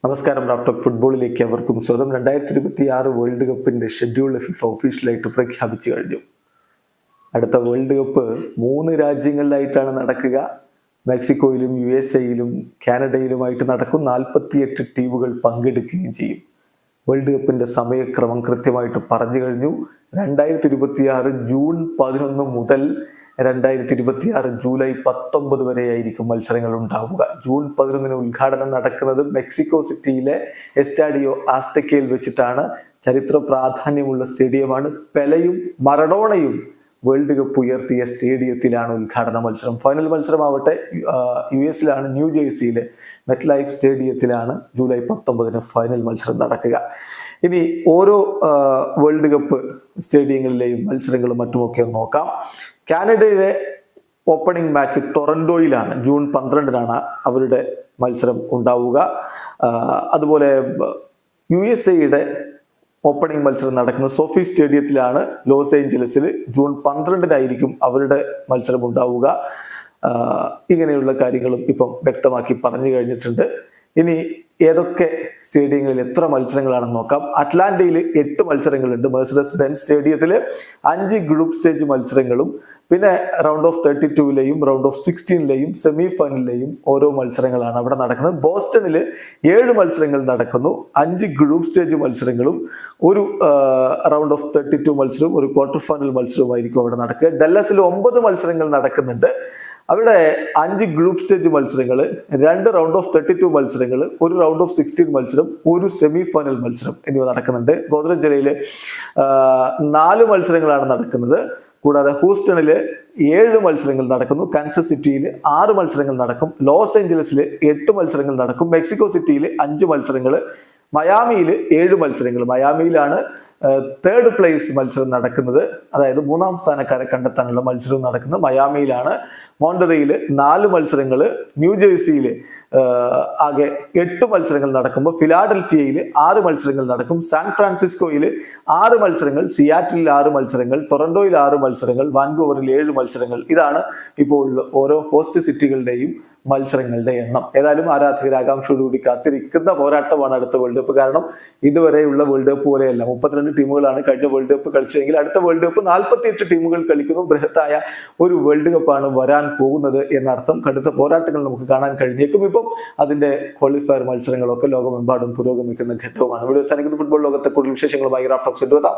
നമസ്കാരം. റാഫ്റ്റോക്ക് ഫുട്ബോളിലേക്ക് അവർക്കും സ്വാഗതം. 2026 വേൾഡ് കപ്പിന്റെ ഷെഡ്യൂൾ ഫിഫ ഒഫീഷ്യലായിട്ട് പ്രഖ്യാപിച്ചു കഴിഞ്ഞു. അടുത്ത വേൾഡ് കപ്പ് 3 രാജ്യങ്ങളിലായിട്ടാണ് നടക്കുക. മെക്സിക്കോയിലും USA-യിലും കാനഡയിലുമായിട്ട് നടക്കും. 48 ടീമുകൾ പങ്കെടുക്കുകയും ചെയ്യും. വേൾഡ് കപ്പിന്റെ സമയക്രമം കൃത്യമായിട്ട് പറഞ്ഞു കഴിഞ്ഞു. 2026 ജൂൺ 11 മുതൽ 2026 ജൂലൈ 19 വരെയായിരിക്കും മത്സരങ്ങൾ ഉണ്ടാവുക. ജൂൺ 11 ഉദ്ഘാടനം നടക്കുന്നത് മെക്സിക്കോ സിറ്റിയിലെ എസ്റ്റാഡിയോ ആസ്തക്കയിൽ വെച്ചിട്ടാണ്. ചരിത്ര പ്രാധാന്യമുള്ള സ്റ്റേഡിയമാണ്. പെലയും മറഡോണയും വേൾഡ് കപ്പ് ഉയർത്തിയ സ്റ്റേഡിയത്തിലാണ് ഉദ്ഘാടന മത്സരം. ഫൈനൽ മത്സരമാവട്ടെ US-ലാണ്, ന്യൂജേഴ്സിയിലെ മെറ്റ് ലൈഫ് സ്റ്റേഡിയത്തിലാണ് ജൂലൈ 19 ഫൈനൽ മത്സരം നടക്കുക. ഇനി ഓരോ വേൾഡ് കപ്പ് സ്റ്റേഡിയങ്ങളിലെയും മത്സരങ്ങളും മറ്റുമൊക്കെ നോക്കാം. കാനഡയിലെ ഓപ്പണിംഗ് മാച്ച് ടൊറന്റോയിലാണ്. ജൂൺ 12 അവരുടെ മത്സരം ഉണ്ടാവുക. അതുപോലെ USA-യുടെ ഓപ്പണിംഗ് മത്സരം നടക്കുന്ന സോഫി സ്റ്റേഡിയത്തിലാണ് ലോസ് ഏഞ്ചലസിൽ. ജൂൺ 12 അവരുടെ മത്സരം ഉണ്ടാവുക. ഇങ്ങനെയുള്ള കാര്യങ്ങളും ഇപ്പം വ്യക്തമാക്കി പറഞ്ഞു കഴിഞ്ഞിട്ടുണ്ട്. ഇനി ഏതൊക്കെ സ്റ്റേഡിയങ്ങളിൽ എത്ര മത്സരങ്ങളാണെന്ന് നോക്കാം. അറ്റ്ലാന്റയിൽ 8 മത്സരങ്ങളുണ്ട്. മെഴ്സിഡസ് ബെൻസ് സ്റ്റേഡിയത്തിൽ 5 ഗ്രൂപ്പ് സ്റ്റേജ് മത്സരങ്ങളും പിന്നെ റൗണ്ട് ഓഫ് 32-ലെയും റൗണ്ട് ഓഫ് 16-ലെയും സെമി ഫൈനലിലെയും ഓരോ മത്സരങ്ങളാണ് അവിടെ നടക്കുന്നത്. ബോസ്റ്റണിൽ 7 മത്സരങ്ങൾ നടക്കുന്നു. 5 ഗ്രൂപ്പ് സ്റ്റേജ് മത്സരങ്ങളും ഒരു റൗണ്ട് ഓഫ് 32 മത്സരവും ഒരു ക്വാർട്ടർ ഫൈനൽ മത്സരവുമായിരിക്കും അവിടെ നടക്കുക. ഡല്ലസിൽ 9 മത്സരങ്ങൾ നടക്കുന്നുണ്ട്. അവിടെ 5 ഗ്രൂപ്പ് സ്റ്റേജ് മത്സരങ്ങൾ, 2 റൗണ്ട് ഓഫ് 32 മത്സരങ്ങൾ, ഒരു റൗണ്ട് ഓഫ് 16 മത്സരം, ഒരു സെമി ഫൈനൽ മത്സരം എന്നിവ നടക്കുന്നുണ്ട്. ഗോദ്രേജ് ജില്ലയിൽ 4 മത്സരങ്ങളാണ് നടക്കുന്നത്. കൂടാതെ ഹൂസ്റ്റണിൽ 7 മത്സരങ്ങൾ നടക്കുന്നു. കാൻസസ് സിറ്റിയിൽ 6 മത്സരങ്ങൾ നടക്കും. ലോസ് ഏഞ്ചലസിൽ 8 മത്സരങ്ങൾ നടക്കും. മെക്സിക്കോ സിറ്റിയിൽ 5 മത്സരങ്ങൾ, മയാമിയിൽ 7 മത്സരങ്ങൾ. മയാമിയിലാണ് തേർഡ് പ്ലേസ് മത്സരം നടക്കുന്നത്, അതായത് 3ാം സ്ഥാനക്കാരെ കണ്ടെത്താനുള്ള മത്സരം നടക്കുന്നത് മയാമിയിലാണ്. മോണ്ടറിയിൽ 4 മത്സരങ്ങൾ, ന്യൂജേഴ്സിയിൽ ആകെ 8 മത്സരങ്ങൾ നടക്കുമ്പോൾ ഫിലാഡൽഫിയയിൽ 6 മത്സരങ്ങൾ നടക്കും. സാൻ ഫ്രാൻസിസ്കോയിൽ 6 മത്സരങ്ങൾ, സിയാറ്റിലിൽ 6 മത്സരങ്ങൾ, ടൊറന്റോയിൽ 6 മത്സരങ്ങൾ, വാൻകൂവറിൽ 7 മത്സരങ്ങൾ. ഇതാണ് ഇപ്പോൾ ഓരോ ഹോസ്റ്റ് സിറ്റികളുടെയും മത്സരങ്ങളുടെ എണ്ണം. ഏതായാലും ആരാധകർ ആകാംക്ഷയോടുകൂടി കാത്തിരിക്കുന്ന പോരാട്ടമാണ് അടുത്ത വേൾഡ് കപ്പ്. കാരണം ഇതുവരെയുള്ള വേൾഡ് കപ്പ് പോലെയല്ല. 32 ടീമുകളാണ് കഴിഞ്ഞ വേൾഡ് കപ്പ് കളിച്ചതെങ്കിൽ അടുത്ത വേൾഡ് കപ്പ് 48 ടീമുകൾ കളിക്കുന്നു. ബൃഹത്തായ ഒരു വേൾഡ് കപ്പാണ് വരാൻ പോകുന്നത് എന്നർത്ഥം. കടുത്ത പോരാട്ടങ്ങൾ നമുക്ക് കാണാൻ കഴിഞ്ഞേക്കും. ഇപ്പം അതിന്റെ ക്വാളിഫയർ മത്സരങ്ങളൊക്കെ ലോകമെമ്പാടും പുരോഗമിക്കുന്ന ഘട്ടവുമാണ്. ഇവിടെ അവസാനിക്കുന്ന ഫുട്ബോൾ ലോകത്തെ കൂടുതൽ വിശേഷങ്ങളുമായി റാഫ്റ്റോക്സ് എത്താം.